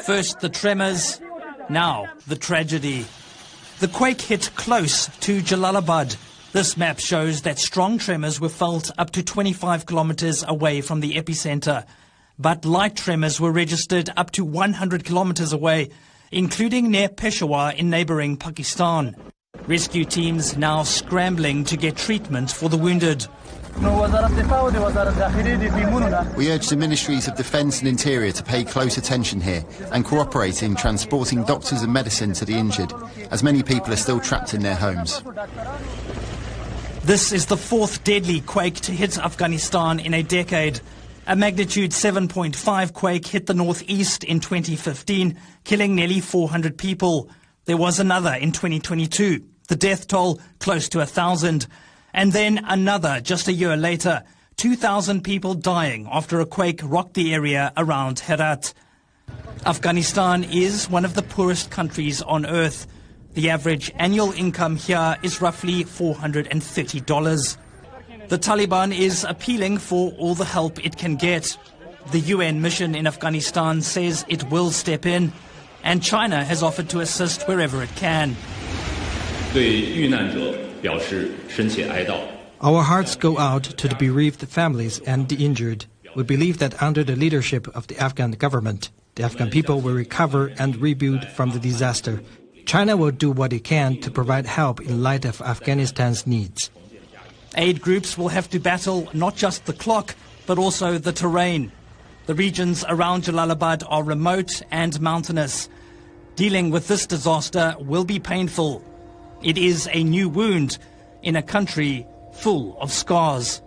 First the tremors, now the tragedy. The quake hit close to Jalalabad. This map shows that strong tremors were felt up to 25 kilometers away from the epicenter. But light tremors were registered up to 100 kilometers away, including near Peshawar in neighboring Pakistan. Rescue teams now scrambling to get treatment for the wounded. We urge the Ministries of Defence and Interior to pay close attention here and cooperate in transporting doctors and medicine to the injured, as many people are still trapped in their homes. This is the fourth deadly quake to hit Afghanistan in a decade. A magnitude 7.5 quake hit the northeast in 2015, killing nearly 400 people. There was another in 2022, the death toll close to 1,000. And then another just a year later, 2,000 people dying after a quake rocked the area around Herat. Afghanistan is one of the poorest countries on earth. The average annual income here is roughly $430. The Taliban is appealing for all the help it can get. The UN mission in Afghanistan says it will step in, and China has offered to assist wherever it can. Our hearts go out to the bereaved families and the injured. We believe that under the leadership of the Afghan government, the Afghan people will recover and rebuild from the disaster. China will do what it can to provide help in light of Afghanistan's needs. Aid groups will have to battle not just the clock, but also the terrain. The regions around Jalalabad are remote and mountainous. Dealing with this disaster will be painful. It is a new wound in a country full of scars.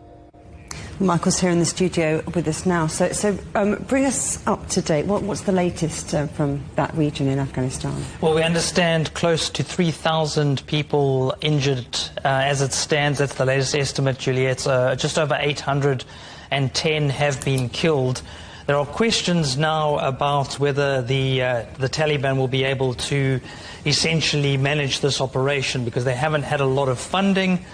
Michael's here in the studio with us now. So bring us up to date. What's the latest from that region in Afghanistan? Well, we understand close to 3,000 people injured as it stands. That's the latest estimate, Juliet. Just over 810 have been killed. There are questions now about whether the Taliban will be able to essentially manage this operation because they haven't had a lot of funding.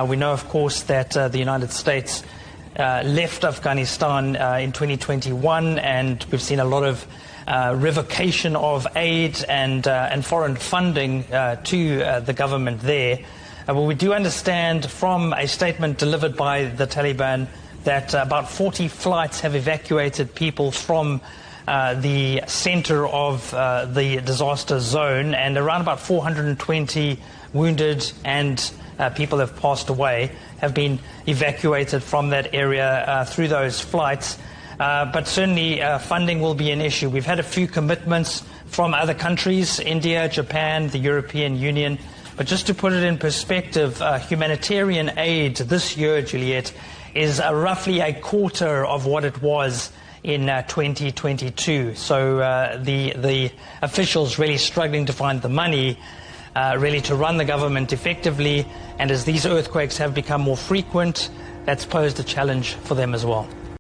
We know, of course, that the United States left Afghanistan in 2021, and we've seen a lot of revocation of aid and foreign funding to the government there. But we do understand from a statement delivered by the Taliban that about 40 flights have evacuated people from the center of the disaster zone, and around about 420 wounded and people have passed away have been evacuated from that area through those flights. But certainly funding will be an issue. We've had a few commitments from other countries, India, Japan, the European Union. But just to put it in perspective, humanitarian aid this year, Juliet, is roughly a quarter of what it was in 2022. So the officials really struggling to find the money really to run the government effectively. And as these earthquakes have become more frequent, that's posed a challenge for them as well.